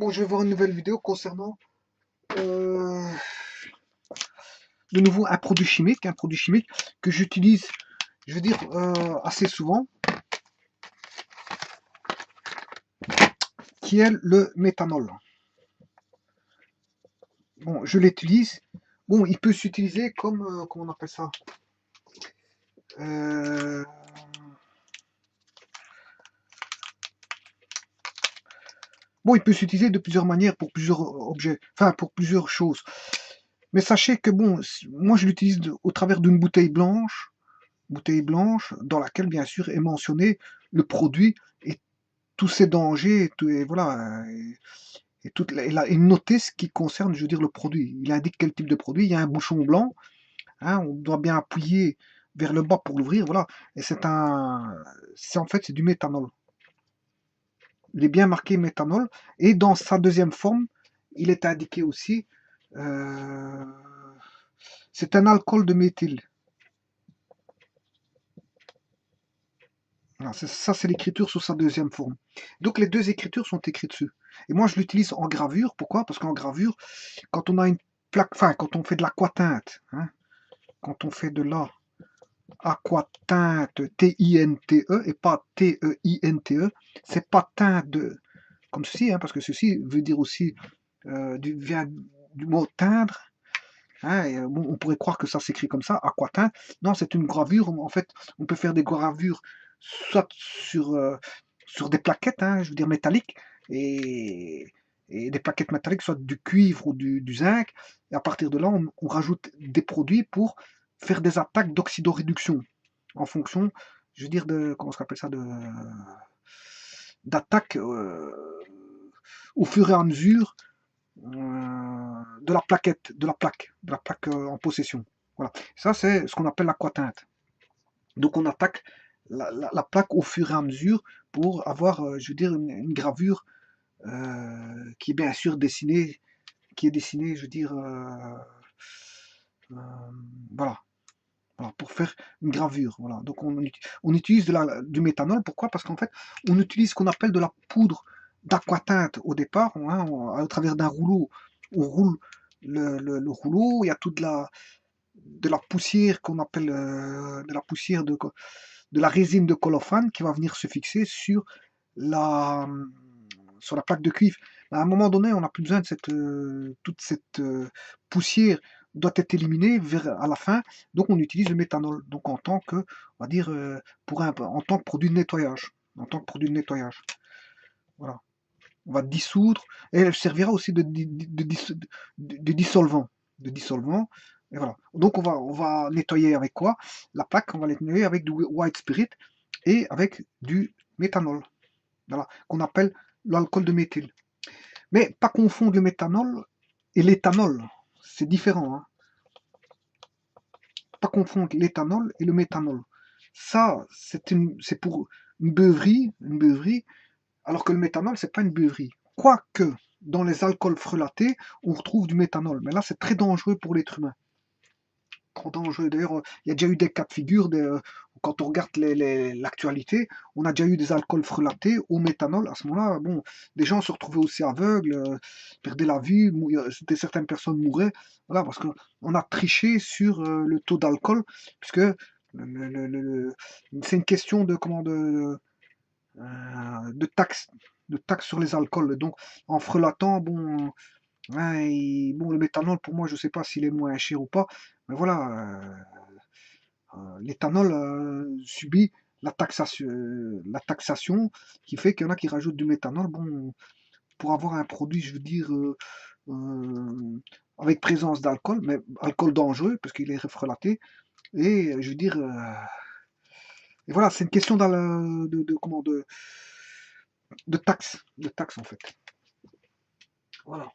Bon, je vais voir une nouvelle vidéo concernant euh, de nouveau un produit chimique que j'utilise, je veux dire, assez souvent, qui est le méthanol. Bon, je l'utilise. Bon, il peut s'utiliser comme, comment on appelle ça? Euh, Bon, il peut s'utiliser de plusieurs manières pour plusieurs objets, enfin pour plusieurs choses. Mais sachez que bon, moi je l'utilise au travers d'une bouteille blanche dans laquelle bien sûr est mentionné le produit et tous ses dangers, et voilà, et toute une notice qui concerne, je veux dire, le produit. Il indique quel type de produit. Il y a un bouchon blanc, hein, on doit bien appuyer vers le bas pour l'ouvrir, voilà. Et c'est en fait c'est du méthanol. Il est bien marqué méthanol. Et dans sa deuxième forme, il est indiqué aussi, euh, c'est un alcool de méthyle. Voilà, ça, c'est l'écriture sous sa deuxième forme. Donc les deux écritures sont écrites dessus. Et moi, je l'utilise en gravure. Pourquoi? Parce qu'en gravure, quand on a une plaque, enfin, quand on fait de l'aquatinte, hein, quand on fait de l'aquatinte, T-I-N-T-E, et pas T-E-I-N-T-E, c'est pas teinte de, comme ceci, hein, parce que ceci veut dire aussi, vient du mot teindre, hein, et, bon, on pourrait croire que ça s'écrit comme ça, aquatinte. Non, c'est une gravure. En fait, on peut faire des gravures soit sur des plaquettes, hein, je veux dire métalliques, et, et des plaquettes métalliques, soit du cuivre ou du zinc. Et à partir de là, on rajoute des produits pour faire des attaques d'oxydoréduction en fonction, je veux dire, de, comment on appelle ça, d'attaque au fur et à mesure de la plaquette, de la plaque en possession. Voilà. Ça, c'est ce qu'on appelle l'aquatinte. Donc, on attaque la plaque au fur et à mesure pour avoir, je veux dire, une gravure qui est bien sûr dessinée, je veux dire, euh, voilà, voilà, pour faire une gravure. Voilà. Donc, on utilise du méthanol. Pourquoi? Parce qu'en fait, on utilise ce qu'on appelle de la poudre d'aquatinte au départ, hein, à travers d'un rouleau. On roule le rouleau, il y a toute de la poussière qu'on appelle de la poussière de la résine de colophane qui va venir se fixer la, sur la plaque de cuivre. À un moment donné, on n'a plus besoin de toute cette poussière doit être éliminée à la fin, donc on utilise le méthanol, donc en tant que, on va dire, en tant que produit de nettoyage, Voilà. On va dissoudre, et elle servira aussi de dissolvant, et voilà. Donc on va nettoyer avec quoi? La plaque, on va la nettoyer avec du white spirit et avec du méthanol, voilà, qu'on appelle l'alcool de méthyle. Mais pas confondre le méthanol et l'éthanol, c'est différent, hein. Pas confondre l'éthanol et le méthanol. Ça, c'est pour une beuverie, alors que le méthanol, c'est pas une beuverie. Quoique, dans les alcools frelatés, on retrouve du méthanol. Mais là, c'est très dangereux pour l'être humain. Trop dangereux. D'ailleurs, il y a déjà eu des cas de figure, quand on regarde l'actualité, on a déjà eu des alcools frelatés au méthanol. À ce moment-là, bon, des gens se retrouvaient aussi aveugles, perdaient la vue, certaines personnes mouraient. Voilà, parce qu'on a triché sur le taux d'alcool, puisque c'est une question de, de taxes sur les alcools. Donc, en frelatant, bon, ouais, bon, le méthanol, pour moi, je sais pas s'il est moins cher ou pas, mais voilà, l'éthanol subit la taxation qui fait qu'il y en a qui rajoutent du méthanol, bon, pour avoir un produit, je veux dire, avec présence d'alcool, mais alcool dangereux, parce qu'il est refrelaté, et je veux dire, et voilà, c'est une question de taxe en fait. Voilà.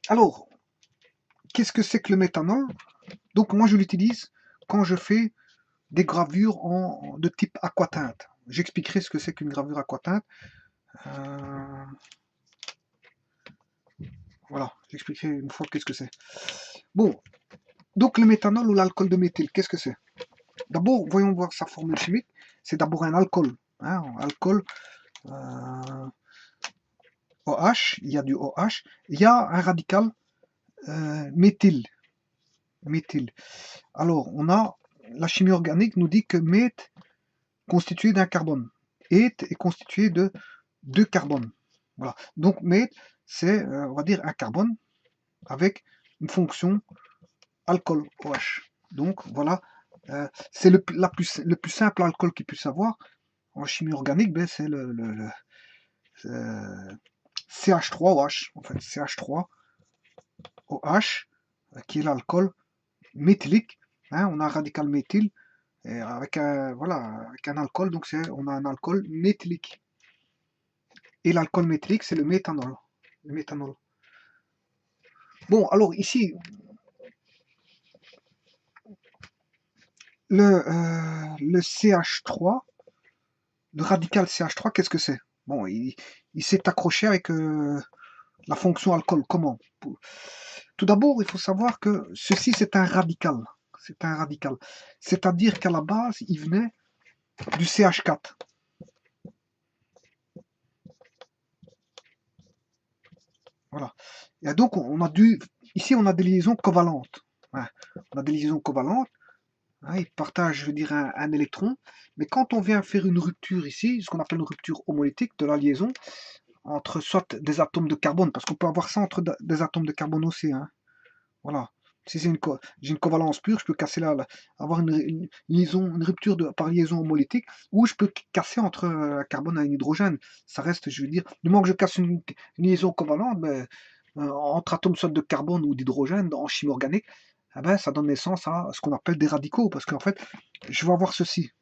Alors, qu'est-ce que c'est que le méthanol? Donc moi je l'utilise quand je fais des gravures de type aquatinte. J'expliquerai ce que c'est qu'une gravure aquatinte. Euh, voilà, j'expliquerai une fois qu'est-ce que c'est. Bon, donc le méthanol ou l'alcool de méthyle, qu'est-ce que c'est? D'abord, voyons voir sa formule chimique. C'est d'abord un alcool. Hein, alcool, OH, il y a du OH, il y a un radical méthyle. Alors, la chimie organique nous dit que meth constitué d'un carbone. Eth est constitué de 2 carbones. Voilà. Donc meth, c'est, on va dire, un carbone avec une fonction alcool, OH. Donc voilà, c'est le plus simple alcool qu'il puisse avoir. En chimie organique, ben, c'est le CH3OH, en fait, CH3OH, qui est l'alcool méthylique. Hein, on a un radical méthyle, et avec un, voilà, avec un alcool, donc on a un alcool méthylique. Et l'alcool méthylique, c'est le méthanol. Le méthanol. Bon, alors ici, le CH3, le radical CH3, qu'est-ce que c'est? Bon, il s'est accroché avec la fonction alcool. Comment? Tout d'abord, il faut savoir que ceci, c'est un radical. C'est un radical. C'est-à-dire qu'à la base, il venait du CH4. Voilà. Et donc, ici, on a des liaisons covalentes. Ouais. On a des liaisons covalentes. Hein, ils partagent, je veux dire, un électron. Mais quand on vient faire une rupture ici, ce qu'on appelle une rupture homolytique de la liaison, entre soit des atomes de carbone, parce qu'on peut avoir ça entre des atomes de carbone aussi. Hein. Voilà. Si j'ai une covalence pure, je peux casser avoir une liaison, une rupture par liaison homolytique, ou je peux casser entre un carbone et un hydrogène. Ça reste, je veux dire, du moment que je casse une liaison covalente, ben, entre atomes soit de carbone ou d'hydrogène en chimie organique, eh ben, ça donne naissance à ce qu'on appelle des radicaux, parce qu'en fait, je vais avoir ceci.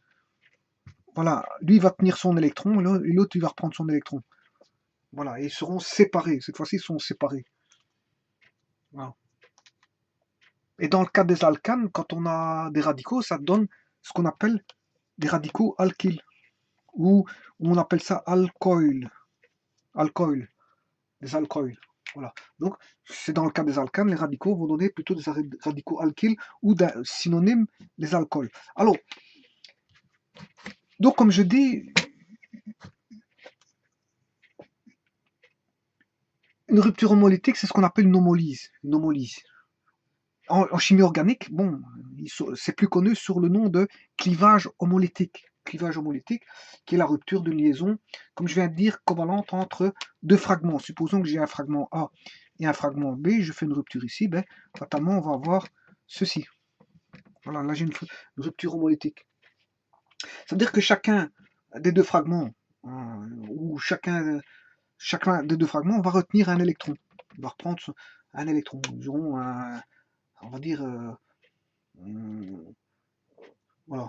Voilà, lui il va tenir son électron, et l'autre il va reprendre son électron. Voilà, et ils seront séparés. Cette fois-ci, ils sont séparés. Voilà. Et dans le cas des alcanes, quand on a des radicaux, ça donne ce qu'on appelle des radicaux alkyles. Ou on appelle ça alcool. Alcool. Des alcoils. Voilà. Donc, c'est dans le cas des alcanes, les radicaux vont donner plutôt des radicaux alkyles ou d'un synonyme des alcools. Alors, donc comme je dis, une rupture homolytique, c'est ce qu'on appelle une homolyse. Une homolyse. En chimie organique, bon, c'est plus connu sur le nom de clivage homolytique. Clivage homolytique, qui est la rupture d'une liaison, comme je viens de dire, covalente entre deux fragments. Supposons que j'ai un fragment A et un fragment B, je fais une rupture ici, ben, fatalement, on va avoir ceci. Voilà, là j'ai une rupture homolytique. Ça veut dire que chacun des deux fragments, ou chacun des deux fragments va retenir un électron. Il va reprendre un électron. Nous aurons un, on va dire, voilà.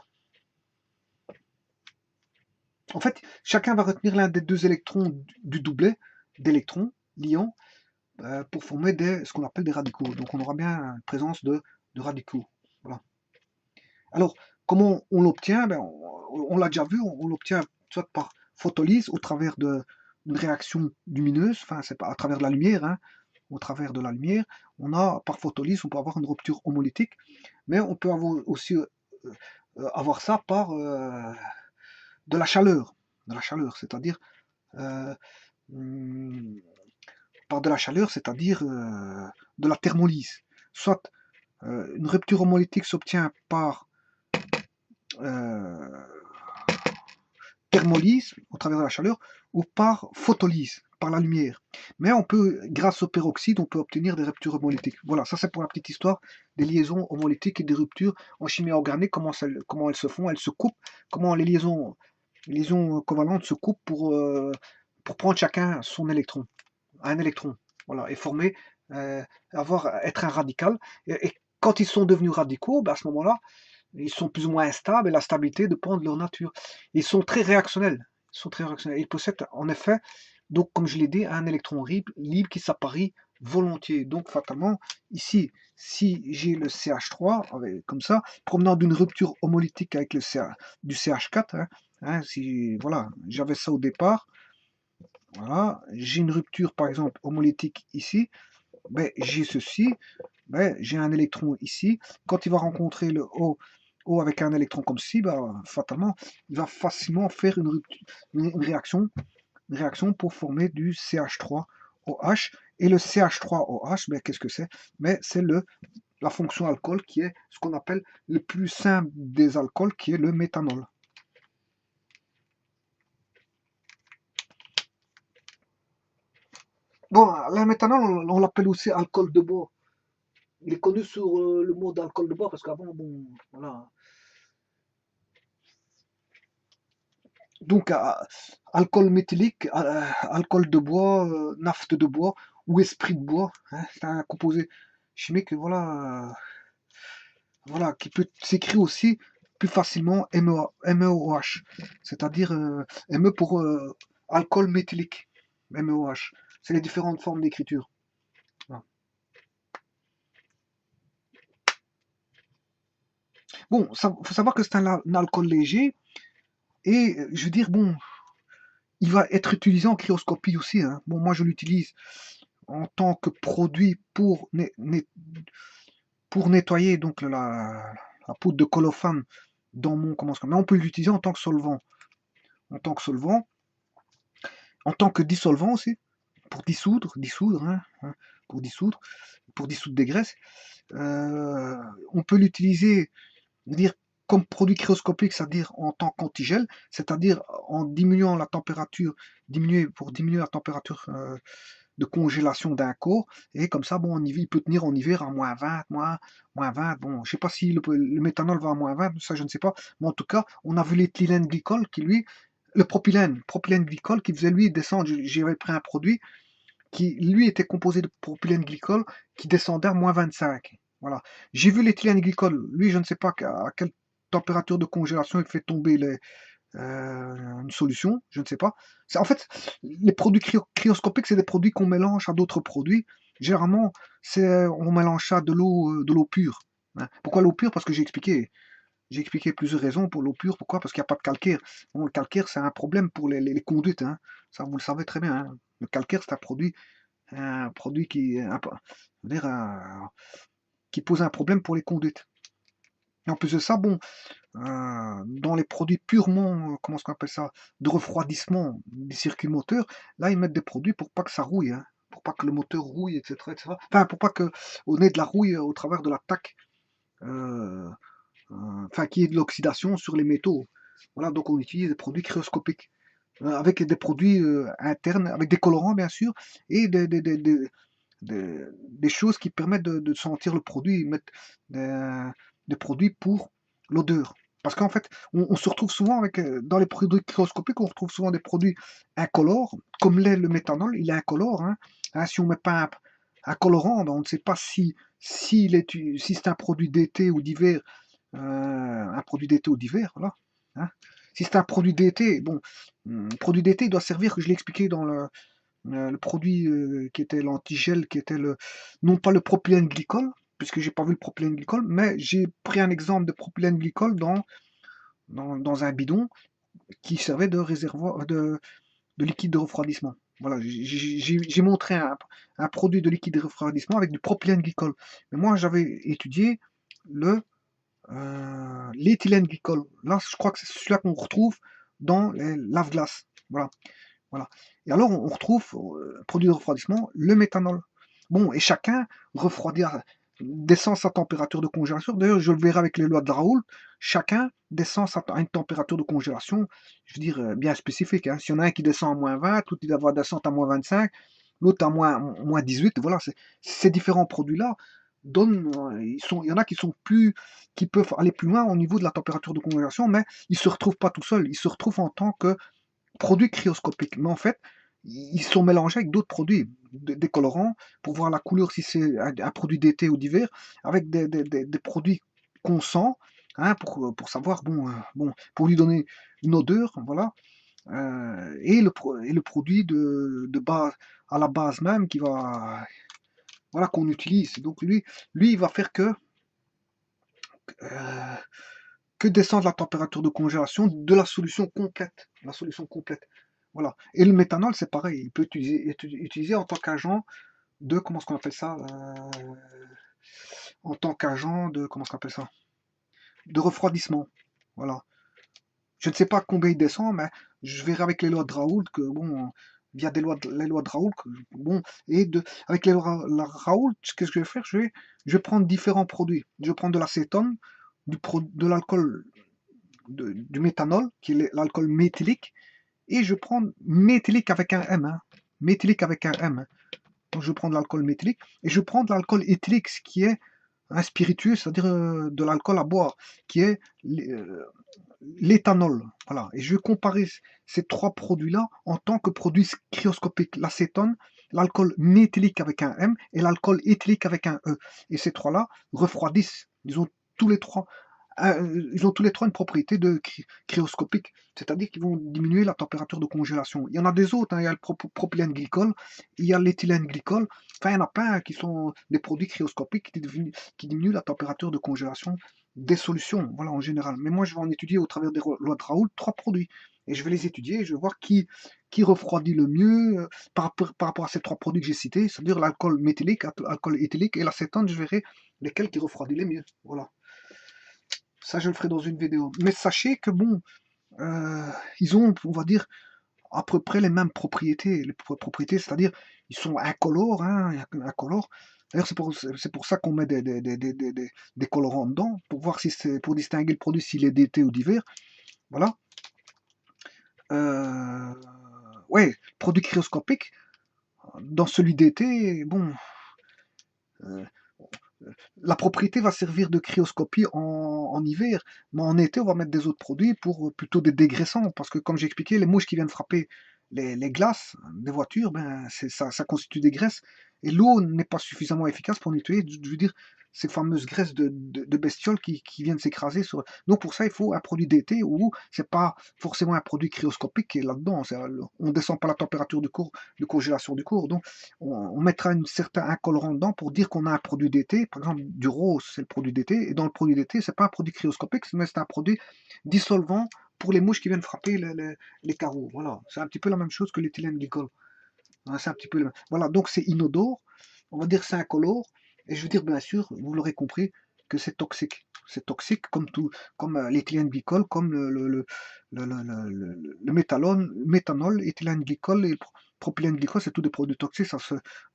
En fait, chacun va retenir l'un des deux électrons du doublet d'électrons liants pour former ce qu'on appelle des radicaux. Donc on aura bien une présence de radicaux. Voilà. Alors, comment on l'obtient? Ben, on l'a déjà vu, on l'obtient soit par photolyse au travers d'une réaction lumineuse, enfin c'est pas à travers de la lumière, hein, au travers de la lumière. On a par photolyse, on peut avoir une rupture homolytique, mais on peut aussi avoir ça par de la chaleur, c'est-à-dire par de la chaleur, c'est-à-dire de la thermolyse. Soit une rupture homolytique s'obtient par thermolyse au travers de la chaleur ou par photolyse, par la lumière. Mais on peut, grâce au peroxyde, on peut obtenir des ruptures homolytiques. Voilà, ça c'est pour la petite histoire des liaisons homolytiques et des ruptures en chimie organique, comment elles se font, elles se coupent, comment les liaisons covalentes se coupent pour prendre chacun son électron, un électron, voilà, et former, être un radical. Et quand ils sont devenus radicaux, ben à ce moment-là, ils sont plus ou moins instables et la stabilité dépend de leur nature. Ils sont très réactionnels. Ils possèdent en effet, donc comme je l'ai dit, un électron libre qui s'apparie volontiers. Donc fatalement, ici, si j'ai le CH3, comme ça, provenant d'une rupture homolytique avec du CH4, si voilà, j'avais ça au départ, voilà, j'ai une rupture par exemple homolytique ici, ben, j'ai ceci, ben, j'ai un électron ici, quand il va rencontrer le O avec un électron comme ceci, ben, fatalement, il va facilement faire une réaction une réaction pour former du CH3OH. Et le CH3OH, ben, qu'est-ce que c'est? Ben, c'est la fonction alcool qui est ce qu'on appelle le plus simple des alcools, qui est le méthanol. Bon, le méthanol, on l'appelle aussi alcool de bois. Il est connu sur le mot d'alcool de bois parce qu'avant, bon, voilà. Donc, alcool méthylique, alcool de bois, nafte de bois ou esprit de bois, hein, c'est un composé chimique, voilà, voilà, qui peut s'écrire aussi plus facilement MEOH, c'est-à-dire ME pour alcool méthylique, MEOH. C'est les différentes formes d'écriture. Voilà. Bon, il faut savoir que c'est un alcool léger et je veux dire, bon, il va être utilisé en cryoscopie aussi, hein. Bon, moi je l'utilise en tant que produit pour nettoyer donc la poudre de colophane dans mon commencement. Mais on peut l'utiliser en tant que solvant. En tant que solvant, en tant que dissolvant aussi, pour dissoudre, hein, pour dissoudre des graisses. On peut l'utiliser, dire, comme produit cryoscopique, c'est-à-dire en tant qu'antigel, c'est-à-dire en diminuant la température, pour diminuer la température de congélation d'un corps, et comme ça, bon, il peut tenir en hiver à -20, moins 20, bon, je sais pas si le méthanol va à -20, ça je ne sais pas, mais en tout cas, on a vu l'éthylène glycol qui lui, le propylène glycol qui faisait lui descendre, j'avais pris un produit qui lui était composé de propylène glycol qui descendait à -25. Voilà. J'ai vu l'éthylène glycol, lui je ne sais pas à quelle température de congélation il fait tomber une solution, je ne sais pas. En fait, les produits cryoscopiques, c'est des produits qu'on mélange à d'autres produits. Généralement, on mélange ça de l'eau pure, hein. Pourquoi l'eau pure? Parce que j'ai expliqué plusieurs raisons pour l'eau pure. Pourquoi? Parce qu'il n'y a pas de calcaire. Bon, le calcaire, c'est un problème pour les conduites, hein. Ça, vous le savez très bien, hein. Le calcaire, c'est un produit qui pose un problème pour les conduites. Et en plus de ça, bon, dans les produits purement, comment est-ce qu'on appelle ça, de refroidissement des circuits moteurs, là ils mettent des produits pour pas que ça rouille, hein, pour pas que le moteur rouille, etc., etc. Enfin, pour pas que on ait de la rouille au travers de l'attaque, euh, enfin qu'il y ait de l'oxydation sur les métaux. Voilà, donc on utilise des produits cryoscopiques, avec des produits internes, avec des colorants bien sûr, et des choses qui permettent de sentir le produit, ils mettent des produits pour l'odeur. Parce qu'en fait, on se retrouve souvent avec, dans les produits microscopiques, on retrouve souvent des produits incolores, comme l'est le méthanol, il est incolore, hein. Hein, si on met pas un colorant, ben on ne sait pas si c'est un produit d'été ou d'hiver, voilà, hein. Si c'est un produit d'été, bon, produit d'été, il doit servir, que je l'ai expliqué dans le produit qui était l'antigel, qui était non pas le propylène glycol, puisque j'ai pas vu le propylène glycol, mais j'ai pris un exemple de propylène glycol dans un bidon qui servait de réservoir de liquide de refroidissement. Voilà, j'ai montré un produit de liquide de refroidissement avec du propylène glycol. Mais moi, j'avais étudié l'éthylène glycol. Là, je crois que c'est celui-là qu'on retrouve dans les lave-glaces. Voilà. Voilà. Et alors, on retrouve, produit de refroidissement, le méthanol. Bon, et chacun descend sa température de congélation. D'ailleurs, je le verrai avec les lois de Raoult. Chacun descend à une température de congélation, je veux dire, bien spécifique, hein. S'il y en a un qui descend à -20, l'autre il va descendre à -25, l'autre à moins 18. Voilà, ces différents produits-là donnent, il y en a qui peuvent aller plus loin au niveau de la température de congélation, mais ils se retrouvent pas tout seuls. Ils se retrouvent en tant que produits cryoscopiques. Mais en fait, ils sont mélangés avec d'autres produits, des colorants, pour voir la couleur si c'est un produit d'été ou d'hiver, avec des produits qu'on sent, hein, pour savoir, bon, pour lui donner une odeur, voilà. Et le produit de base, à la base même, voilà, qu'on utilise. Donc lui, il va faire euh, que descendre la température de congélation de la solution complète. La solution complète. Voilà. Et le méthanol, c'est pareil. Il peut être utilisé en tant qu'agent de, comment est-ce qu'on appelle ça, en tant qu'agent de, comment est-ce qu'on appelle ça, de refroidissement. Voilà. Je ne sais pas combien il descend, mais je verrai avec les lois de Raoult que, bon, via les lois de Raoult, que, bon, avec les lois de Raoult, qu'est-ce que je vais faire? Je vais prendre différents produits. Je vais prendre de l'acétone, de l'alcool, du méthanol, qui est l'alcool méthylique, et je prends méthylique avec un M, hein. Méthylique avec un M, hein. Donc je prends de l'alcool méthylique, et je prends de l'alcool éthylique, ce qui est un spiritueux, c'est-à-dire de l'alcool à boire, qui est l'éthanol. Voilà. Et je vais comparer ces trois produits-là en tant que produits cryoscopiques. L'acétone, l'alcool méthylique avec un M et l'alcool éthylique avec un E. Et ces trois-là refroidissent. Tous les trois ils ont tous les trois une propriété de cryoscopique, c'est-à-dire qu'ils vont diminuer la température de congélation. Il y en a des autres, hein, il y a le propylène glycol, il y a l'éthylène glycol, enfin il y en a plein qui sont des produits cryoscopiques qui diminuent la température de congélation des solutions, voilà, en général. Mais moi, je vais en étudier au travers des lois de Raoult trois produits. Et je vais les étudier et je vais voir qui refroidit le mieux par rapport à ces trois produits que j'ai cités, c'est-à-dire l'alcool méthylique, l'alcool éthylique et l'acétone, je verrai lesquels qui refroidit les mieux. Voilà. Ça, je le ferai dans une vidéo. Mais sachez que bon, ils ont, on va dire, à peu près les mêmes propriétés. Les propriétés, c'est-à-dire, ils sont incolores, hein, incolores. D'ailleurs, c'est pour ça qu'on met des colorants dedans, pour voir si c'est pour distinguer le produit s'il est d'été ou d'hiver. Voilà. Ouais, produit cryoscopique. Dans celui d'été, bon, euh, la propriété va servir de cryoscopie en hiver, mais en été, on va mettre des autres produits pour plutôt des dégraissants, parce que comme j'ai expliqué, les mouches qui viennent frapper les glaces des voitures, ben, ça constitue des graisses, et l'eau n'est pas suffisamment efficace pour nettoyer, je veux dire, ces fameuses graisses de bestioles qui viennent s'écraser sur. Donc pour ça, il faut un produit d'été où c'est pas forcément un produit cryoscopique qui est là-dedans. On ne descend pas la température du cours, de congélation du cours. Donc on mettra un colorant dedans pour dire qu'on a un produit d'été. Par exemple, du rose, c'est le produit d'été. Et dans le produit d'été, c'est pas un produit cryoscopique, mais c'est un produit dissolvant pour les mouches qui viennent frapper les carreaux. Voilà, c'est un petit peu la même chose que l'éthylène glycol. Hein, c'est un petit peu le même. Voilà, donc c'est inodore, on va dire c'est incolore, et je veux dire bien sûr, vous l'aurez compris, que c'est toxique. C'est toxique comme tout, comme l'éthylène glycol, comme le méthanol, éthylène glycol et le propylène glycol, c'est tous des produits toxiques.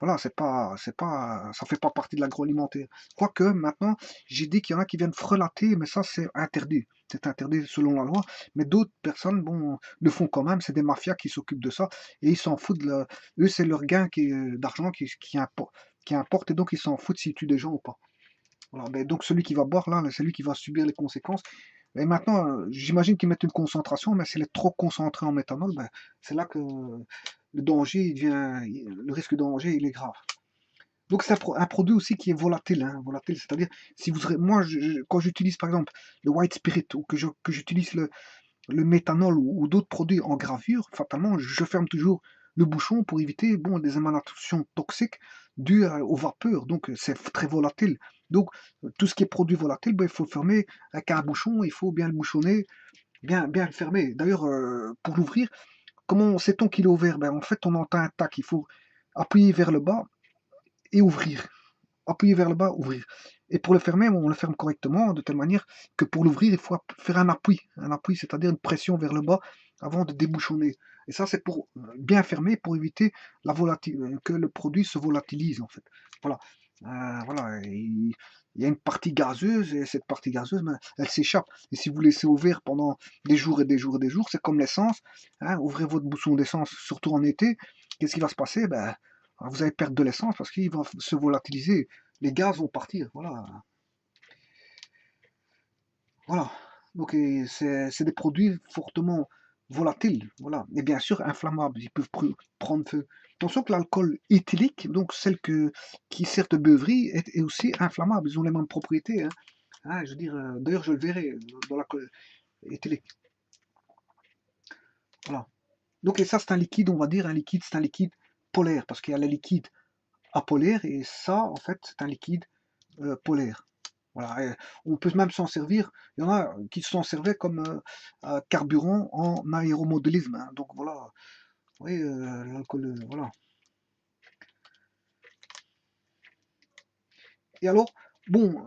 Voilà, ça fait pas partie de l'agroalimentaire. Quoique maintenant, j'ai dit qu'il y en a qui viennent frelater, mais ça c'est interdit. C'est interdit selon la loi. Mais d'autres personnes, bon, le font quand même. C'est des mafias qui s'occupent de ça et ils s'en foutent. Eux, c'est leur gain d'argent qui importe et donc ils s'en foutent s'ils tuent des gens ou pas. Voilà, ben, donc celui qui va boire là, c'est lui qui va subir les conséquences. Et maintenant, j'imagine qu'ils mettent une concentration, mais s'il est trop concentré en méthanol, ben, c'est là que le danger, le risque de danger, il est grave. Donc c'est un produit aussi qui est volatile, hein, volatile, c'est-à-dire si moi quand j'utilise par exemple le white spirit ou que j'utilise le méthanol ou d'autres produits en gravure, fatalement, je ferme toujours le bouchon pour éviter bon, des émanations toxiques dues aux vapeurs. Donc, c'est très volatile. Donc, tout ce qui est produit volatile, ben, il faut le fermer avec un bouchon, il faut bien le bouchonner, bien le fermer. D'ailleurs, pour l'ouvrir, comment sait-on qu'il est ouvert? Ben, en fait, on entend un tac, il faut appuyer vers le bas et ouvrir. Appuyer vers le bas, ouvrir. Et pour le fermer, on le ferme correctement, de telle manière que pour l'ouvrir, il faut faire un appui, c'est-à-dire une pression vers le bas avant de débouchonner. Et ça, c'est pour bien fermer, pour éviter que le produit se volatilise, en fait. Voilà. Voilà. Il y a une partie gazeuse, et cette partie gazeuse, ben, elle s'échappe. Et si vous laissez ouvert pendant des jours et des jours et des jours, c'est comme l'essence. Hein, ouvrez votre bouchon d'essence, surtout en été. Qu'est-ce qui va se passer? Ben, vous allez perdre de l'essence parce qu'il va se volatiliser. Les gaz vont partir. Voilà. Voilà. Donc c'est des produits fortement volatiles. Voilà. Et bien sûr inflammables. Ils peuvent prendre feu. Attention que l'alcool éthylique, donc qui sert de beuverie, est aussi inflammable. Ils ont les mêmes propriétés. Hein. Ah, je veux dire, d'ailleurs, je le verrai dans l'alcool éthylique. Voilà. Donc, et ça, c'est un liquide, on va dire, c'est un liquide polaire, parce qu'il y a les liquides apolaires, et ça, en fait, c'est un liquide polaire. Voilà, on peut même s'en servir. Il y en a qui s'en servaient comme carburant en aéromodélisme. Hein. Donc voilà, oui, l'alcool, voilà. Et alors, bon,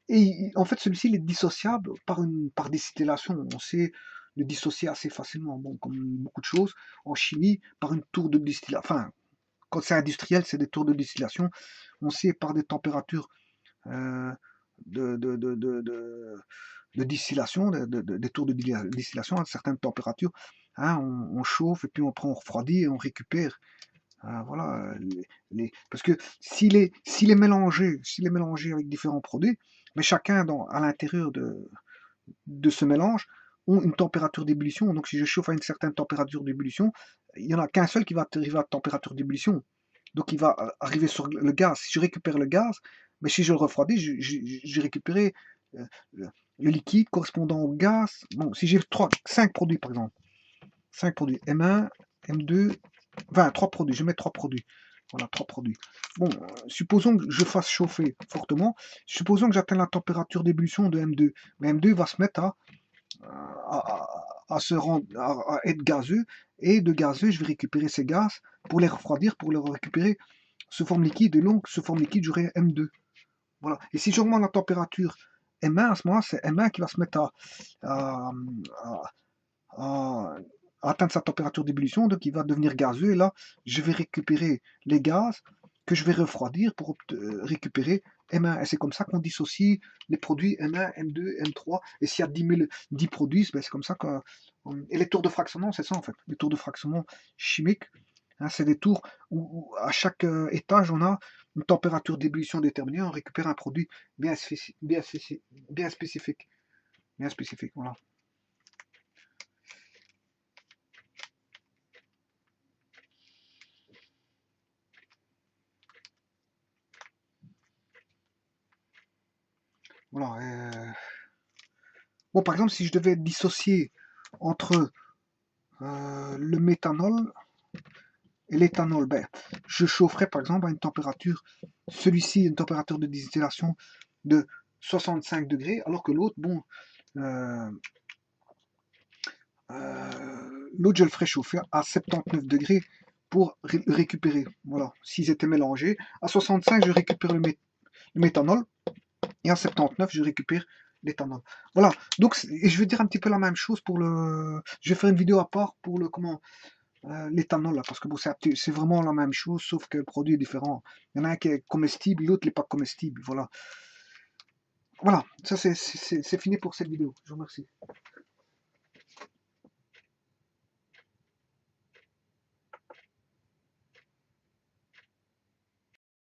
Et en fait, celui-ci, il est dissociable par distillation. On sait le dissocier assez facilement, bon, comme beaucoup de choses en chimie, par une tour de distillation. Enfin, quand c'est industriel, c'est des tours de distillation. On sait par des températures euh, de, de, de, de, de- de distillation, des tours de distillation à certaines températures. Hein, on chauffe et puis on prend, on refroidit et on récupère. Voilà, parce que s'il est mélangé avec différents produits, mais chacun à l'intérieur de ce mélange ont une température d'ébullition. Donc si je chauffe à une certaine température d'ébullition, il n'y en a qu'un seul qui va arriver à température d'ébullition. Donc il va arriver sur le gaz. Si je récupère le gaz, mais si je le refroidis, j'ai récupéré euh, le liquide correspondant au gaz. Bon, si j'ai 5 produits par exemple, 5 produits, M1, M2, enfin 3 produits, je mets 3 produits. Voilà, 3 produits. Bon, supposons que je fasse chauffer fortement, supposons que j'atteigne la température d'ébullition de M2. Mais M2 va se mettre à se rendre, à être gazeux, et de gazeux, je vais récupérer ces gaz pour les refroidir, pour les récupérer sous forme liquide, et donc sous forme liquide, j'aurai M2. Voilà. Et si j'augmente la température M1, à ce moment-là, c'est M1 qui va se mettre à, à- à atteindre sa température d'ébullition, donc il va devenir gazeux, et là, je vais récupérer les gaz que je vais refroidir pour récupérer M1. Et c'est comme ça qu'on dissocie les produits M1, M2, M3. Et s'il y a 10 produits, ben c'est comme ça que... Et les tours de fractionnement, c'est ça en fait. Les tours de fractionnement chimiques, hein, c'est des tours où à chaque étage, on a une température d'ébullition déterminée, on récupère un produit bien spécifique. Bien spécifique, voilà. Voilà. Bon, par exemple, si je devais dissocier entre le méthanol et l'éthanol, ben, je chaufferais par exemple à une température, celui-ci, une température de distillation de 65 degrés, alors que l'autre, bon, euh, l'autre, je le ferais chauffer à 79 degrés pour récupérer. Voilà, s'ils étaient mélangés. À 65, je récupère le méthanol, et à 79, je récupère l'éthanol. Voilà, donc et je vais dire un petit peu la même chose pour le... Je vais faire une vidéo à part pour le comment l'éthanol, là, parce que bon, c'est vraiment la même chose, sauf que le produit est différent. Il y en a un qui est comestible, l'autre n'est pas comestible. Voilà, voilà, ça c'est fini pour cette vidéo. Je vous remercie.